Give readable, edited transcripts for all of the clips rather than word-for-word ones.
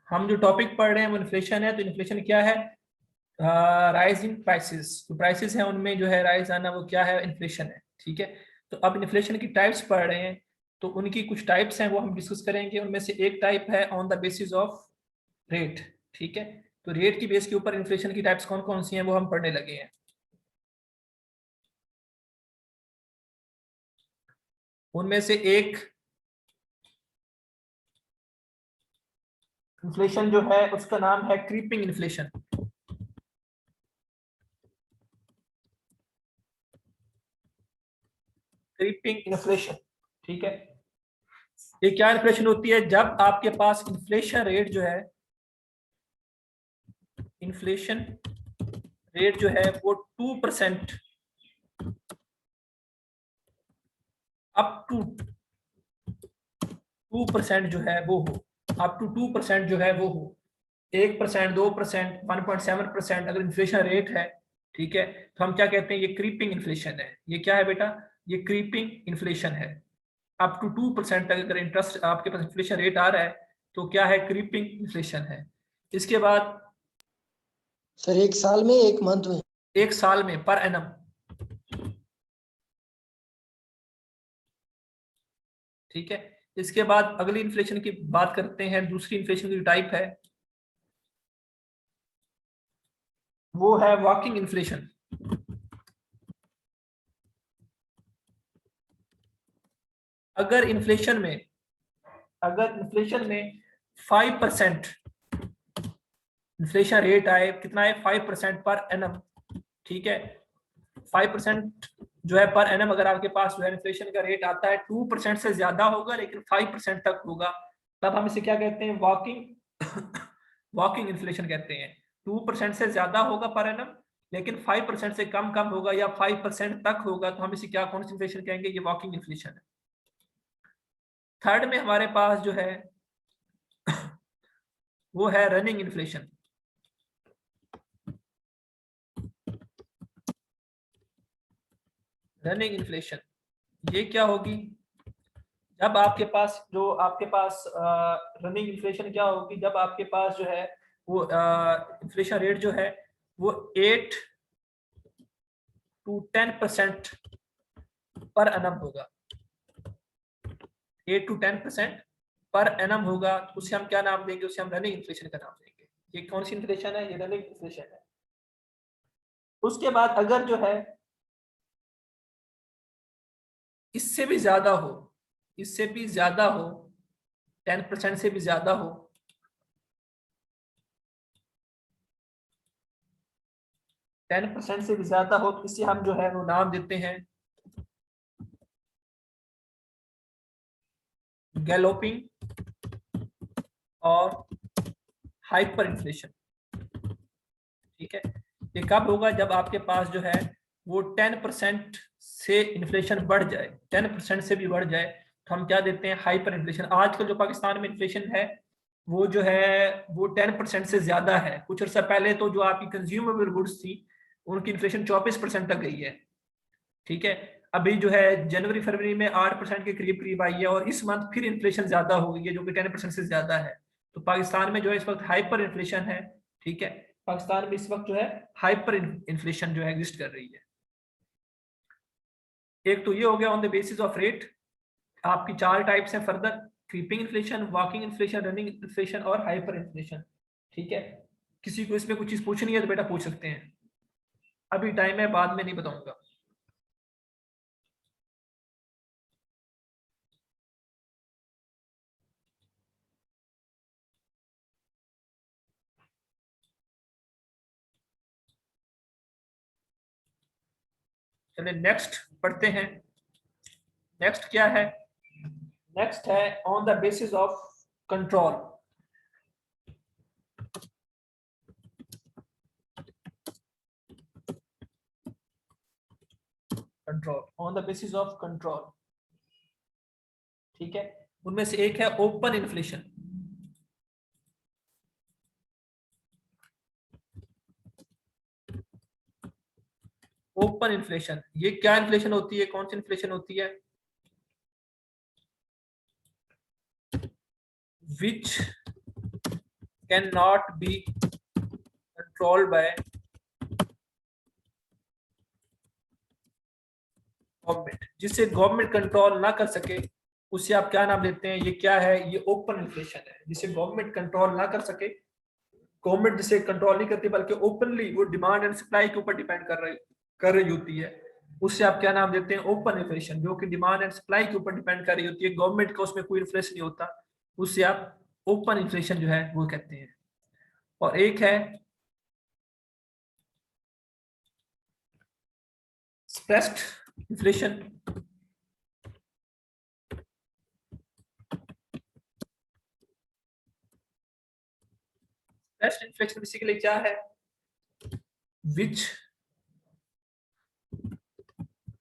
हम जो टॉपिक पढ़ रहे हैं वो इन्फ्लेशन है। तो इन्फ्लेशन क्या है? Rise in prices. जो प्राइसेस हैं उनमें जो है राइज आना, वो क्या है? इन्फ्लेशन है। ठीक है। तो अब इन्फ्लेशन की टाइप्स पढ़ रहे हैं, तो उनकी कुछ टाइप्स हैं वो हम डिस्कस करेंगे। उनमें से एक टाइप है on the basis of rate. ठीक है। तो रेट की बेस के ऊपर इन्फ्लेशन की टाइप्स कौन कौन सी हैं वो हम पढ़ने लगे हैं। उनमें से एक इन्फ्लेशन जो है उसका नाम है क्रीपिंग इन्फ्लेशन। Creeping inflation. ठीक है। ये क्या इन्फ्लेशन होती है? जब आपके पास इन्फ्लेशन रेट जो है, इन्फ्लेशन रेट जो है वो 2% अप टू 2% जो है वो हो, अप टू 2% जो है वो हो, 1%, 2%, 1.7% अगर इन्फ्लेशन रेट है, ठीक है, तो हम क्या कहते हैं? ये क्रीपिंग इन्फ्लेशन है। ये क्या है बेटा? ये क्रीपिंग इन्फ्लेशन है। अप टू 2% तक अगर इंटरेस्ट आपके पास इन्फ्लेशन रेट आ रहा है तो क्या है? क्रीपिंग इन्फ्लेशन है। इसके बाद सर 1 साल में 1 मंथ में? 1 साल में, पर एनम। ठीक है। इसके बाद अगली इन्फ्लेशन की बात करते हैं। दूसरी इन्फ्लेशन की टाइप है वो है वॉकिंग इन्फ्लेशन। अगर इन्फ्लेशन में 5% इन्फ्लेशन रेट आए, कितना है? 5% पर एनम। ठीक है। 5% जो है पर एनम अगर आपके पास जो है इन्फ्लेशन का रेट आता है, 2% से ज्यादा होगा लेकिन 5% तक होगा, तब हम इसे क्या कहते हैं? वॉकिंग इन्फ्लेशन कहते हैं। 2% से ज्यादा होगा पर एनम, लेकिन 5% से कम कम होगा या 5% तक होगा, तो हम इसे क्या, कौन सी इन्फ्लेशन कहेंगे? ये वॉकिंग इन्फ्लेशन है। थर्ड में हमारे पास जो है वो है रनिंग इन्फ्लेशन। रनिंग इन्फ्लेशन ये क्या होगी? जब आपके पास रनिंग इन्फ्लेशन क्या होगी? जब आपके पास जो है वो इन्फ्लेशन रेट जो है वो 8 to 10% पर एनम होगा। 8 to 10% पर एनम होगा, तो उसे हम क्या नाम देंगे? उसे हम रनिंग इन्फ्लेशन का नाम देंगे। ये कौन सी इन्फ्लेशन है? ये रनिंग इन्फ्लेशन है। उसके बाद अगर जो है इससे भी ज्यादा हो, इससे भी ज्यादा हो, 10% से भी ज्यादा हो, 10% से भी ज्यादा हो, तो इसे हम जो है वो नाम देते हैं गैलोपिंग और हाइपर इन्फ्लेशन। ठीक है। ये कब होगा? जब आपके पास जो है वो 10% से इन्फ्लेशन बढ़ जाए, 10% से भी बढ़ जाए, तो हम क्या देते हैं? Hyper inflation. आजकल जो पाकिस्तान में इन्फ्लेशन है वो जो है वो 10% से ज्यादा है। कुछ अर्सा पहले तो जो आपकी कंज्यूमेबल गुड्स थी उनकी इन्फ्लेशन 24% तक गई है। ठीक है। अभी जो है जनवरी फरवरी में 8% के करीब करीब आई है, और इस मंथ फिर इन्फ्लेशन ज्यादा हो गई है जो कि 10% से ज्यादा है। तो पाकिस्तान में जो है इस वक्त हाइपर इन्फ्लेशन है। ठीक है। पाकिस्तान में इस वक्त जो है हाइपर इन्फ्लेशन जो है एग्जिस्ट कर रही है। एक तो ये हो गया on the basis of rate. आपकी 4 टाइप्स हैं further: creeping inflation, walking inflation, running inflation और हाइपर इन्फ्लेशन। ठीक है। किसी को इसमें कुछ चीज पूछनी है तो बेटा पूछ सकते हैं, अभी टाइम है, बाद में नहीं बताऊंगा। चलिए नेक्स्ट पढ़ते हैं। नेक्स्ट क्या है? नेक्स्ट है on the basis of control. Control, on the basis of control. ठीक है। उनमें से एक है ओपन इन्फ्लेशन। ओपन इन्फ्लेशन ये क्या इन्फ्लेशन होती है? कौन सी इन्फ्लेशन होती है? Which can not be controlled by government, जिसे गवर्नमेंट कंट्रोल ना कर सके उसे आप क्या नाम देते हैं? ये क्या है? ये ओपन इन्फ्लेशन है। जिसे गवर्नमेंट कंट्रोल ना कर सके, गवर्नमेंट जिसे कंट्रोल नहीं करती बल्कि ओपनली वो डिमांड एंड सप्लाई के ऊपर डिपेंड कर रही होती है, उससे आप क्या नाम देते हैं? Open inflation. जो कि डिमांड एंड सप्लाई के ऊपर डिपेंड कर रही होती है, गवर्नमेंट का उसमें कोई इन्फ्लेशन नहीं होता, उससे आप ओपन इन्फ्लेशन जो है वो कहते हैं। और एक है suppressed inflation. Suppressed inflation basically क्या है? विच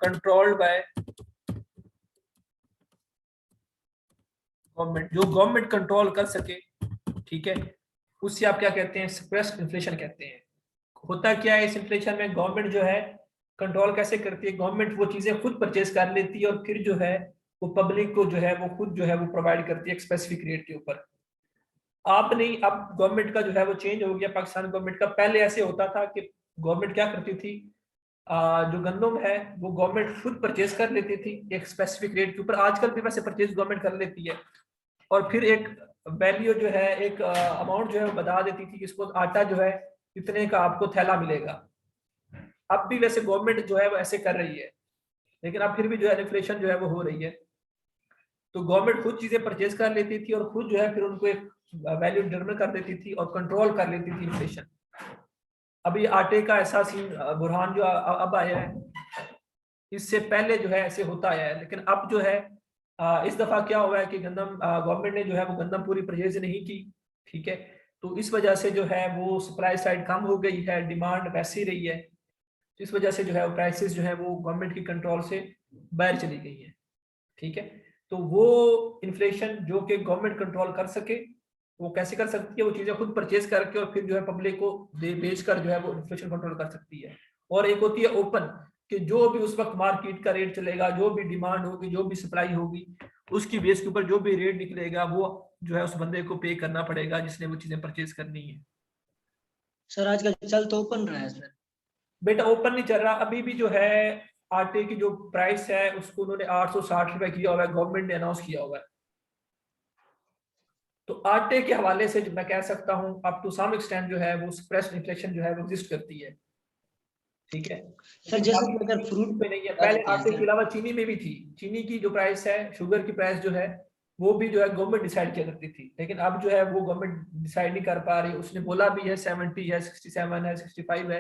कंट्रोल्ड बाय गवर्नमेंट, जो गवर्नमेंट कंट्रोल कर सके, ठीक है, उससे आप क्या कहते हैं? सप्रेस्ड इन्फ्लेशन कहते हैं। होता क्या है इस इन्फ्लेशन में? गवर्नमेंट जो है कंट्रोल कैसे करती है? गवर्नमेंट वो चीजें खुद परचेज कर लेती है और फिर जो है वो पब्लिक को जो है वो खुद जो है वो प्रोवाइड करती है एक स्पेसिफिक रेट के ऊपर। आप नहीं, अब गवर्नमेंट का जो है वो चेंज हो गया पाकिस्तान गवर्नमेंट का। पहले ऐसे होता था कि गवर्नमेंट क्या करती थी, जो गंदम है वो गवर्नमेंट खुद परचेज कर लेती थी एक स्पेसिफिक रेट के ऊपर। आजकल भी वैसे परचेज गवर्नमेंट कर लेती है और फिर एक वैल्यू जो है, एक अमाउंट जो है वो बता देती थी कि इसको आटा जो है इतने का आपको थैला मिलेगा। अब भी वैसे गवर्नमेंट जो है वो ऐसे कर रही है, लेकिन अब फिर भी जो है इन्फ्लेशन जो है वो हो रही है। तो गवर्नमेंट खुद चीजें परचेज कर लेती थी और खुद जो है फिर उनको एक वैल्यू डिटरमिन कर देती थी और कंट्रोल कर लेती थी इन्फ्लेशन। अभी आटे का ऐसा सीन बुरहान जो अब आया है, इससे पहले जो है ऐसे होता आया है, लेकिन अब जो है इस दफा क्या हुआ है कि गंदम गवर्नमेंट ने जो है वो गंदम पूरी परचेज नहीं की, ठीक है। तो इस वजह से जो है वो सप्लाई साइड कम हो गई है, डिमांड वैसी रही है। तो इस वजह से जो है वो प्राइसेस जो है वो गवर्नमेंट की कंट्रोल से बाहर चली गई है, ठीक है। तो वो इन्फ्लेशन जो कि गवर्नमेंट कंट्रोल कर सके, वो कैसे कर सकती है? वो चीजें खुद परचेज करके और फिर जो है पब्लिक को बेच कर जो है वो इन्फ्लेशन कंट्रोल कर सकती है। और एक होती है ओपन, कि जो भी उस वक्त मार्केट का रेट चलेगा, जो भी डिमांड होगी, जो भी सप्लाई होगी, उसकी बेस के ऊपर जो भी रेट निकलेगा वो जो है उस बंदे को पे करना पड़ेगा जिसने वो चीजें परचेज करनी है। सर आजकल चल तो ओपन रहा है सर। बेटा ओपन नहीं चल रहा अभी भी। जो है आटे की जो प्राइस है उसको उन्होंने 860 रुपए किया हुआ है, गवर्नमेंट ने अनाउंस किया हुआ है। तो आटे के हवाले से जो मैं कह सकता हूँ अप टू सम एक्सटेंट जो है वो सप्रेस्ड इन्फ्लेशन जो है वो एग्जिस्ट करती है, ठीक है। सर लेकिन जैसे कि बाकी अगर फ्रूट पे नहीं है। बता पहले देते हैं आटे के सर। अलावा चीनी में भी थी। चीनी की जो प्राइस है, शुगर की प्राइस जो है वो भी जो है गवर्नमेंट डिसाइड किया करती थी, लेकिन अब जो है वो गवर्नमेंट डिसाइड नहीं कर पा रही। उसने बोला भी है 70 है, 67 है, 65 है,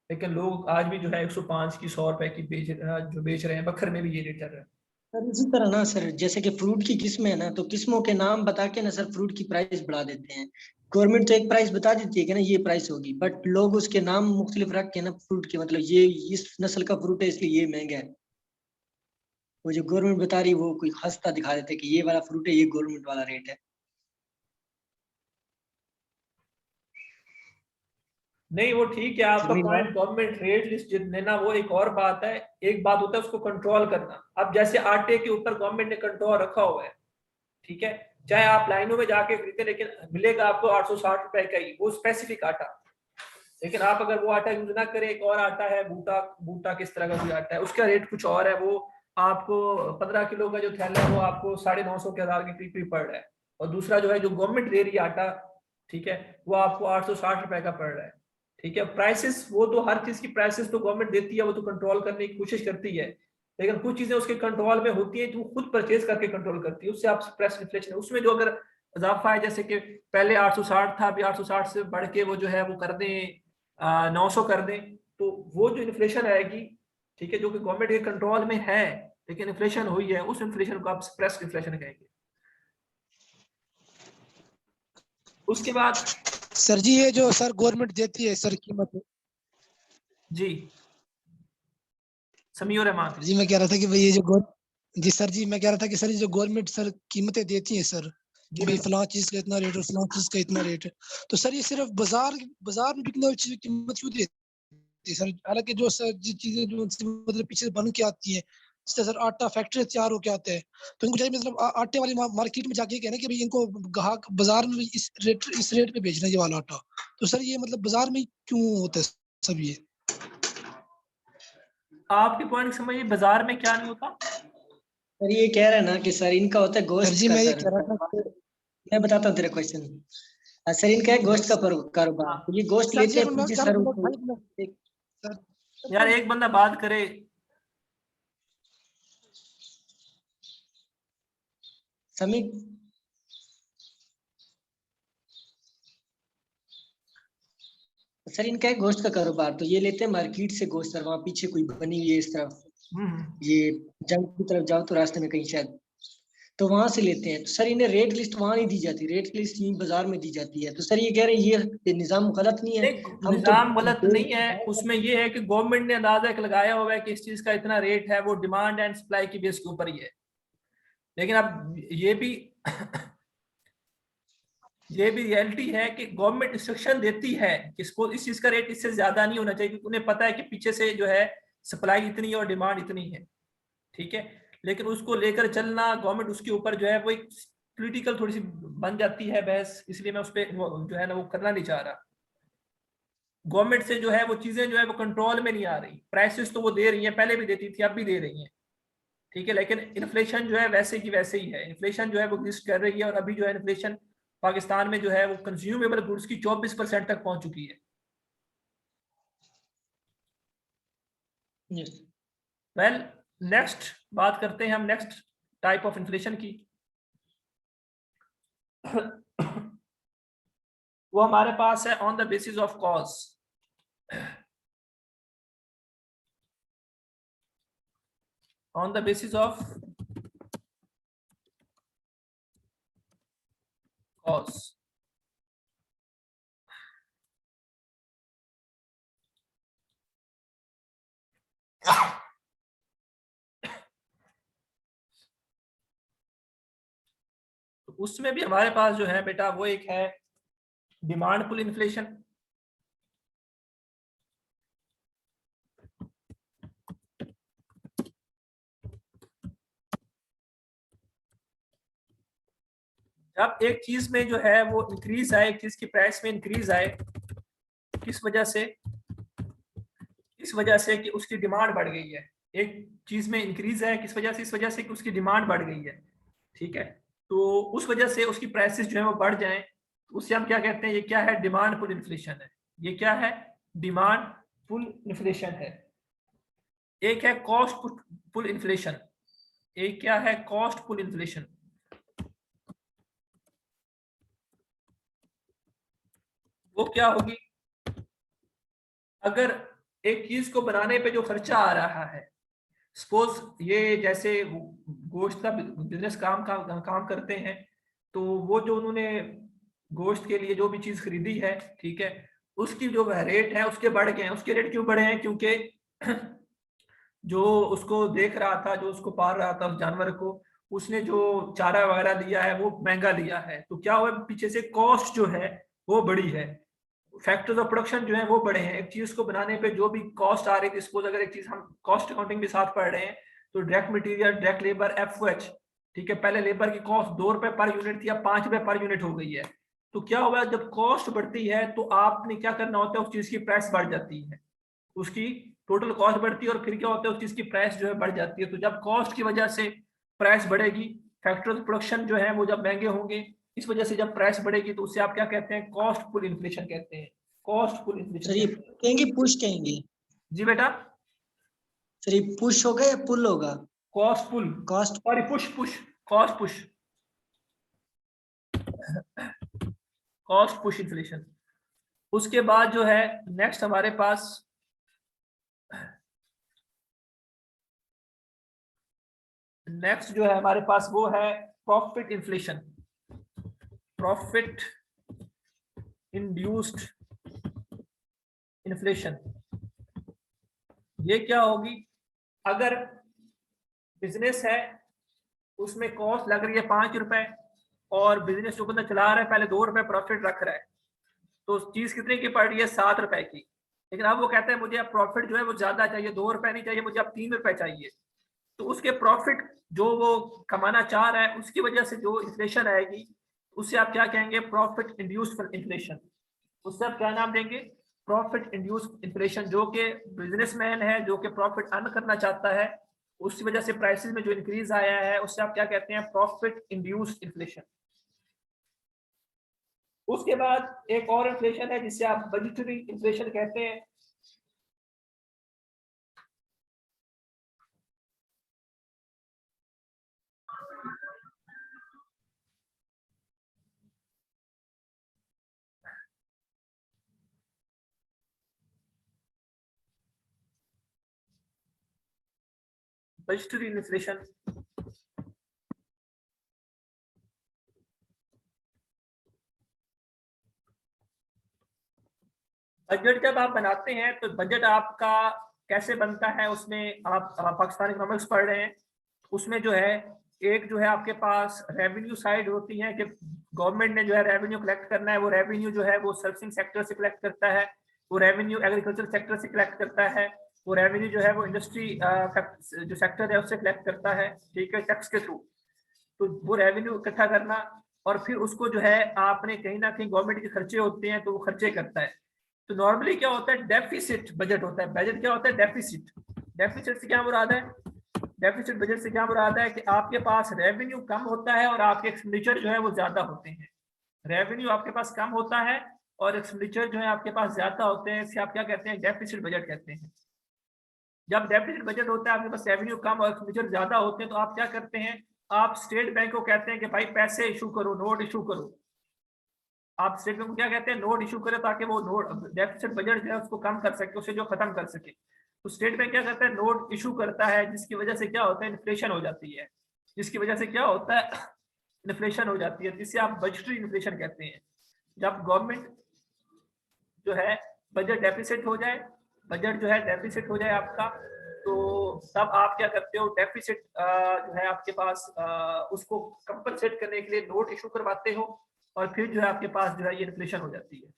लेकिन लोग आज भी जो है 105 की, 100 रुपए की बेच रहे हैं। बखर में भी ये रेट चल रहा है। सर इसी तरह ना सर, जैसे कि फ्रूट की किस्में है ना, तो किस्मों के नाम बता के ना सर फ्रूट की प्राइस बढ़ा देते हैं। गवर्नमेंट तो एक प्राइस बता देती है कि ना ये प्राइस होगी, बट लोग उसके नाम मुख्तलिफ रख के ना फ्रूट के, मतलब ये इस नस्ल का फ्रूट है इसलिए ये महंगा है। वो जो गवर्नमेंट बता रही है वो कोई हंसता दिखा देते हैं कि ये वाला फ्रूट है, ये गवर्नमेंट वाला रेट है। नहीं वो ठीक है आपका जमीन पॉइंट, गवर्नमेंट रेट लिस्ट देना वो एक और बात है। एक बात होता है उसको कंट्रोल करना। अब जैसे आटे के ऊपर गवर्नमेंट ने कंट्रोल रखा हुआ है, ठीक है, चाहे आप लाइनों में जाके खरीदे लेकिन मिलेगा आपको 860 रुपए का ही, वो स्पेसिफिक आटा। लेकिन आप अगर वो आटा यूज ना करें, एक और आटा है बूटा, बूटा किस तरह का कोई आटा है, उसका रेट कुछ और है। वो आपको 15 किलो का जो थैला है वो आपको 950 के 1000 के करीब पड़ रहा है। और दूसरा जो है जो गवर्नमेंट दे रही है आटा, ठीक है, वो आपको 860 रुपए का पड़ रहा है, ठीक है। प्राइसेस वो तो हर चीज की प्राइसेस तो गवर्नमेंट देती है, वो तो कंट्रोल करने की कोशिश करती है, लेकिन कुछ चीजें उसके कंट्रोल में होती है जो खुद परचेज करके कंट्रोल करती है। उससे आप प्रेस इन्फ्लेशन उसमें जो अगर इजाफा है, जैसे कि पहले 860 था, अभी 860 से बढ़ के वो जो है वो कर दें 900 कर दें, तो वो जो इन्फ्लेशन आएगी, ठीक है, जो कि गवर्नमेंट के कंट्रोल में है लेकिन इन्फ्लेशन हुई है, उस इन्फ्लेशन को आप सप्रेस इन्फ्लेशन कहेंगे। उसके बाद सर जी ये जो सर गवर्नमेंट देती है सर कीमत, जी समीउर रहमान जी मैं कह रहा था कि भाई ये जो जी सर जी मैं कह रहा था कि सर ये जो गवर्नमेंट सर कीमतें देती है सर कि भाई फलां चीज का इतना रेट और फलां चीज का इतना रेट है, तो सर ये सिर्फ बाजार में बिकने वाली चीज की कीमत क्यों देती है सर? हालांकि जो सर जी चीजें जो मतलब पीछे से बन के आती है जैसे सर आटा फैक्ट्री तैयार होके आते हैं, तो इनको चाहिए मतलब आटे वाली मार्केट में जाके कहना कि भाई इनको ग्राहक बाजार में इस रेट पे बेचना है ये वाला आटा। तो सर ये मतलब बाजार में क्यों होता है सब ये? आपके पॉइंट समझिए, बाजार में क्या नहीं होता? सर ये कह रहे हैं ना कि सर इनका होता है सर गोश्त जी का मैं ये सर। कह रहा था कि मैं बताता हूँ तेरा क्वेश्चन। सर इनका है गोश्त का कारोबार, तो ये गोश्त सर जी लेते हैं एक मिनट पीछे सर सर मतलब उनको भाई मतलब सर यार एक बंदा बात करे। समी सर इनका है गोश्त का कारोबार, तो ये लेते हैं मार्केट से गोश्त सर, वहाँ पीछे कोई बनी हुई है इस तरफ, ये जंग की तरफ जाओ तो रास्ते में कहीं शायद, तो वहां से लेते हैं। तो सर इन्हें रेट लिस्ट वहां नहीं दी जाती, रेट लिस्ट यहीं बाजार में दी जाती है। तो सर ये कह रहे हैं ये निजाम गलत नहीं है। नहीं, हम तो निजाम गलत नहीं है, उसमें ये है कि गवर्नमेंट ने अंदाजा एक लगाया हुआ है कि इस चीज का इतना रेट है, वो डिमांड एंड सप्लाई की बेस के ऊपर ही है। लेकिन अब ये भी रियलिटी है कि गवर्नमेंट इंस्ट्रक्शन देती है कि इस चीज का रेट इससे ज्यादा नहीं होना चाहिए, क्योंकि उन्हें पता है कि पीछे से जो है सप्लाई इतनी है और डिमांड इतनी है, ठीक है। लेकिन उसको लेकर चलना गवर्नमेंट, उसके ऊपर जो है वो एक पॉलिटिकल थोड़ी सी बन जाती है बहस, इसलिए मैं उस पर जो है ना वो करना नहीं चाह रहा। गवर्नमेंट से जो है वो चीजें जो है वो कंट्रोल में नहीं आ रही। प्राइसेस तो वो दे रही है, पहले भी देती थी, अब भी दे रही है, ठीक है। लेकिन इन्फ्लेशन जो है वैसे की वैसे ही है, इन्फ्लेशन जो है वो एग्जिस्ट कर रही है। और अभी जो है इन्फ्लेशन पाकिस्तान में जो है वो कंज्यूमेबल गुड्स की 24% तक पहुंच चुकी है। वेल, नेक्स्ट बात करते हैं हम नेक्स्ट टाइप ऑफ इन्फ्लेशन की। वो हमारे पास है on the basis of cause. On the basis of cause. तो उसमें भी हमारे पास जो है बेटा वो एक है डिमांड पुल इन्फ्लेशन। जब एक चीज में जो है वो इंक्रीज आए, एक चीज की प्राइस में इंक्रीज आए, किस वजह से? इस वजह से कि उसकी डिमांड बढ़ गई है। एक चीज में इंक्रीज है किस वजह से? इस वजह से कि उसकी डिमांड बढ़ गई है, ठीक है। तो उस वजह से उसकी प्राइसेस जो है वो बढ़ जाएं, तो उससे हम क्या कहते हैं? ये क्या है? डिमांड पुल इन्फ्लेशन है। ये क्या है? डिमांड पुल इन्फ्लेशन है। एक है कॉस्ट पुल इन्फ्लेशन। एक क्या है? Cost pull inflation. वो क्या होगी? अगर एक चीज को बनाने पे जो खर्चा आ रहा है, सपोज ये जैसे गोश्त का बिजनेस काम करते हैं, तो वो जो उन्होंने गोश्त के लिए जो भी चीज खरीदी है, ठीक है, उसकी जो रेट है उसके बढ़ गए हैं। उसके रेट क्यों बढ़े हैं? क्योंकि जो उसको देख रहा था, जो उसको पाल रहा था उस जानवर को, उसने जो चारा वगैरह लिया है वो महंगा लिया है। तो क्या हुआ? पीछे से कॉस्ट जो है वो बढ़ी है, फैक्टर्स ऑफ प्रोडक्शन जो है वो बढ़े हैं। एक चीज को बनाने पे जो भी कॉस्ट आ रही थी, सपोज अगर एक चीज हम कॉस्ट अकाउंटिंग भी साथ पढ़ रहे हैं, तो direct material, direct labour, FOH, ठीक है। पहले लेबर की कॉस्ट 2 रुपए पर यूनिट थी, अब 5 रुपए पर यूनिट हो गई है। तो क्या हुआ? जब कॉस्ट बढ़ती है तो आपने क्या करना होता है? उस चीज की प्राइस बढ़ जाती है, उसकी टोटल कॉस्ट बढ़ती है, और फिर क्या होता है? उस चीज की प्राइस जो है बढ़ जाती है। तो जब कॉस्ट की वजह से प्राइस बढ़ेगी, फैक्टर्स ऑफ प्रोडक्शन जो है वो जब महंगे होंगे, इस वजह से जब प्राइस बढ़ेगी, तो उससे आप क्या कहते हैं? कॉस्ट पुल इन्फ्लेशन कहते हैं। कॉस्ट पुल इन्फ्लेशन सर ये कहेंगे पुश कहेंगे? जी बेटा, सर ये पुश होगा या पुल होगा? Cost pull, cost sorry push push, cost push, cost push inflation. उसके बाद जो है नेक्स्ट हमारे पास नेक्स्ट जो है हमारे पास वो है profit inflation. Profit induced inflation. ये क्या होगी? अगर बिजनेस है, उसमें कॉस्ट लग रही है 5 रुपए, और बिजनेस जो बंदा चला रहा है पहले 2 रुपए प्रॉफिट रख रहा है, तो चीज कितने की पड़ रही है? 7 रुपए की। लेकिन अब वो कहता है मुझे अब प्रॉफिट जो है वो ज्यादा चाहिए, 2 रुपए नहीं चाहिए मुझे, अब 3 रुपए चाहिए। तो उसके प्रॉफिट जो वो कमाना चाह रहा है उसकी वजह से जो इन्फ्लेशन आएगी उससे आप क्या कहेंगे, प्रॉफिट इंड्यूस्ड इन्फ्लेशन। उससे आप क्या नाम देंगे, प्रॉफिट इंड्यूस्ड इन्फ्लेशन। जो कि बिजनेसमैन है, जो कि प्रॉफिट अर्न करना चाहता है, उसकी वजह से प्राइसेस में जो इंक्रीज आया है उससे आप क्या कहते हैं, प्रॉफिट इंड्यूस्ड इन्फ्लेशन। उसके बाद एक और इन्फ्लेशन है जिसे आप बजटरी इन्फ्लेशन कहते हैं। बजटरी इन्फ्लेशन बजट जब आप बनाते हैं तो बजट आपका कैसे बनता है, उसमें आप पाकिस्तान इकोनॉमिक्स पढ़ रहे हैं, उसमें जो है एक जो है आपके पास रेवेन्यू साइड होती है कि गवर्नमेंट ने जो है रेवेन्यू कलेक्ट करना है। वो रेवेन्यू जो है वो सर्विसिंग सेक्टर से कलेक्ट करता है, वो रेवेन्यू एग्रीकल्चर सेक्टर से कलेक्ट करता है, वो रेवेन्यू जो है वो इंडस्ट्री जो सेक्टर है उससे कलेक्ट करता है, ठीक है, टैक्स के थ्रू। तो वो रेवेन्यू इकट्ठा करना और फिर उसको जो है आपने कहीं ना कहीं गवर्नमेंट के खर्चे होते हैं तो वो खर्चे करता है। तो नॉर्मली क्या होता है, डेफिसिट बजट होता है। बजट क्या होता है, डेफिसिट। डेफिसिट से क्या मुराद है, डेफिसिट बजट से क्या मुराद है कि आपके पास रेवेन्यू कम होता है और आपके एक्सपेंडिचर जो है वो ज्यादा होते हैं। रेवेन्यू आपके पास कम होता है और एक्सपेंडिचर जो है आपके पास ज्यादा होते हैं, इसे आप क्या कहते हैं, डेफिसिट बजट कहते हैं। जब डेफिसिट बजट होता है, आपके पास रेवेन्यू कम और एक्सपेंडिचर ज्यादा होते हैं, तो आप क्या करते हैं, आप स्टेट बैंक को कहते हैं कि भाई पैसे इशू करो, नोट इशू करो। आप स्टेट बैंक को क्या कहते हैं, नोट इशू करें ताकि वो नोट डेफिसिट बजट जो है उसको कम कर सके, उसे जो खत्म कर सके। तो स्टेट बैंक क्या करता है, नोट इशू करता है, जिसकी वजह से क्या होता है, इन्फ्लेशन हो जाती है। जिसकी वजह से क्या होता है, इन्फ्लेशन हो जाती है, जिससे आप बजटरी इन्फ्लेशन कहते हैं। जब गवर्नमेंट जो है बजट डेफिसिट हो जाए, बजट जो है डेफिसिट हो जाए आपका, तो तब आप क्या करते हो, डेफिसिट जो है आपके पास उसको कंपनसेट करने के लिए नोट इशू करवाते हो और फिर जो है आपके पास जो है ये इन्फ्लेशन हो जाती है।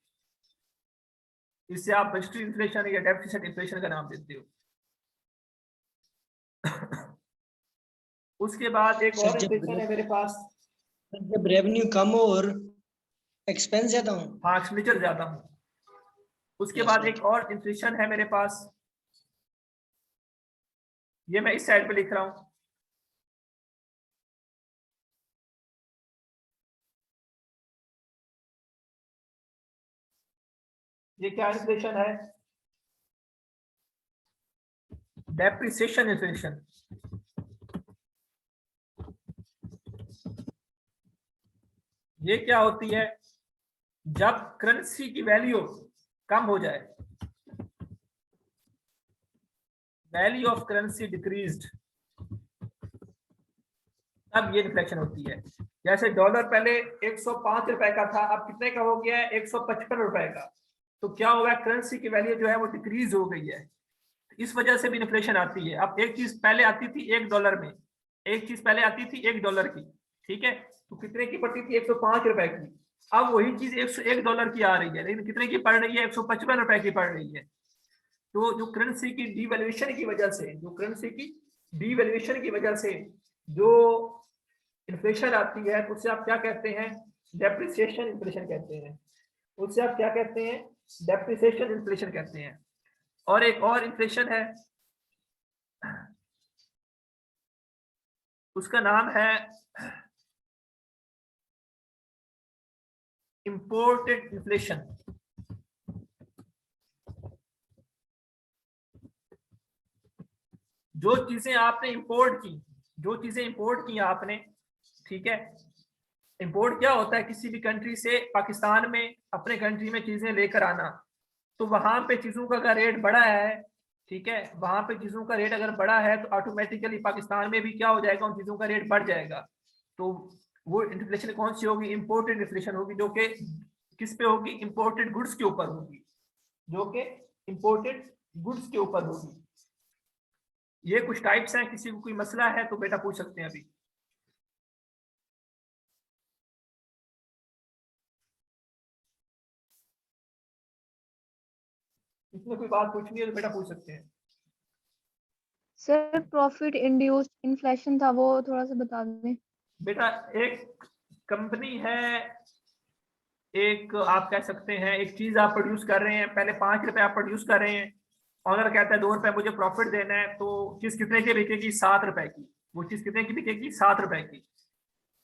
इससे आप बजटरी इन्फ्लेशन या डेफिसिट इन्फ्लेशन का नाम देते हो। उसके बाद एक सर और इन्फ्लेशन है मेरे पास, जब रेवेन्यू कम हो और एक्सपेंस ज्यादा हो। हाँ, एक्सपेंडिचर ज्यादा हो। उसके यस बाद राइट। एक और इन्फ्लेशन है मेरे पास, ये मैं इस साइड पे लिख रहा हूं। ये क्या इन्फ्लेशन है, डेप्रिसिएशन इन्फ्लेशन। ये क्या होती है, जब करेंसी की वैल्यू कम हो जाए, वैल्यू ऑफ करेंसी डिक्रीज्ड, तब ये इन्फ्लेशन होती है। जैसे डॉलर पहले 105 रुपए का था, अब कितने का हो गया है, 155 रुपए का। तो क्या होगा, करेंसी की वैल्यू जो है वो डिक्रीज हो गई है, इस वजह से भी इन्फ्लेशन आती है। अब एक चीज पहले आती थी $1 में, एक चीज पहले आती थी $1 की, ठीक है, तो कितने की पड़ती थी, 105 रुपए की। अब वही चीज $101 की आ रही है, लेकिन कितने की पड़ रही है, 155 रुपए की पड़ रही है। तो जो करेंसी की डीवैल्यूएशन की वजह से, जो करेंसी की डीवैल्यूएशन की वजह से जो इन्फ्लेशन आती है, तो उससे आप क्या कहते हैं, डेप्रिसिएशन इन्फ्लेशन कहते हैं। उससे आप क्या कहते हैं, डेप्रिसिएशन इन्फ्लेशन कहते हैं। और एक और इन्फ्लेशन है, उसका नाम है इंपोर्टेड इन्फ्लेशन। जो चीजें आपने इंपोर्ट की, जो चीजें इंपोर्ट की आपने, ठीक है, इंपोर्ट क्या होता है, किसी भी कंट्री से पाकिस्तान में अपने कंट्री में चीजें लेकर आना। तो वहां पे चीजों का अगर रेट बढ़ा है, ठीक है, वहां पे चीजों का रेट अगर बढ़ा है तो ऑटोमेटिकली पाकिस्तान में भी क्या हो जाएगा, उन चीजों का रेट बढ़ जाएगा। तो वो इन्फ्लेशन कौन सी होगी, इंपोर्टेड इन्फ्लेशन होगी, जो कि किस पे होगी, इंपोर्टेड गुड्स के ऊपर होगी, जो कि इंपोर्टेड गुड्स के ऊपर होगी। ये कुछ टाइप्स हैं, किसी को कोई मसला है तो बेटा पूछ सकते हैं अभी। इसमें कोई बात पूछनी है तो बेटा पूछ सकते हैं। सर प्रॉफिट इंड्यूस्ड इन्फ्लेशन था, वो थोड़ा सा बता दें। बेटा एक कंपनी है, एक आप कह सकते हैं एक चीज आप प्रोड्यूस कर रहे हैं, पहले 5 रुपए आप प्रोड्यूस कर रहे हैं, ऑनर कहता है 2 रुपए मुझे प्रॉफिट देना है, तो चीज कितने की बिकेगी? 7 रुपए की। वो चीज कितने की बिकेगी? 7 रुपए की।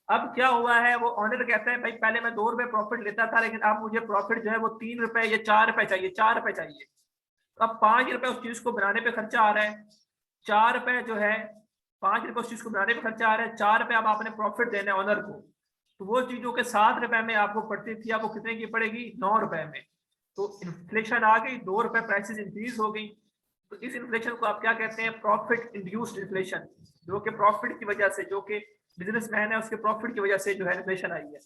अब क्या हुआ है, वो ऑनर कहता है भाई पहले मैं 2 रुपए प्रॉफिट लेता था, लेकिन अब मुझे प्रॉफिट जो है वो 3 रुपए या 4 रुपए चाहिए, 4 रुपए चाहिए। तो अब 5 रुपए उस चीज को बनाने पे खर्चा आ रहा है, 4 रुपए जो है 5 रुपए उस चीज को बनाने पे खर्चा आ रहा है, 4 रुपए अब आपने प्रॉफिट देना है ऑनर को। तो वो चीजों के 7 रुपए में आपको पड़ती थी, आपको कितने की पड़ेगी? 9 रुपए में। तो इन्फ्लेशन आ गई, 2 रुपए प्राइसेस इंक्रीज हो गई। तो इस इन्फ्लेशन को आप क्या कहते हैं? प्रॉफिट इंड्यूस्ड इन्फ्लेशन, जो कि प्रॉफिट की वजह से, जो कि बिजनेसमैन है उसके प्रॉफिट की वजह से जो है इन्फ्लेशन आई है।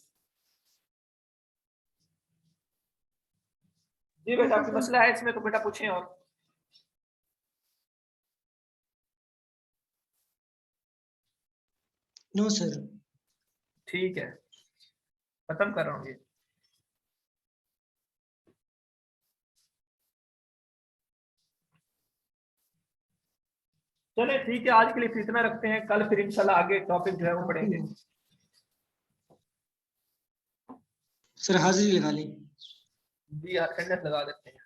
जी बेटा, आपकी मसला है इसमें तो बेटा पूछें। और नो सर। ठीक है, खत्म कर रहा हूँ ये। चले ठीक है, आज के लिए फिर इतना रखते हैं, कल फिर इंशाल्लाह आगे टॉपिक जो है वो पढ़ेंगे। सर हाजिरी लगा लें। जी अटेंडेंस लगा देते हैं।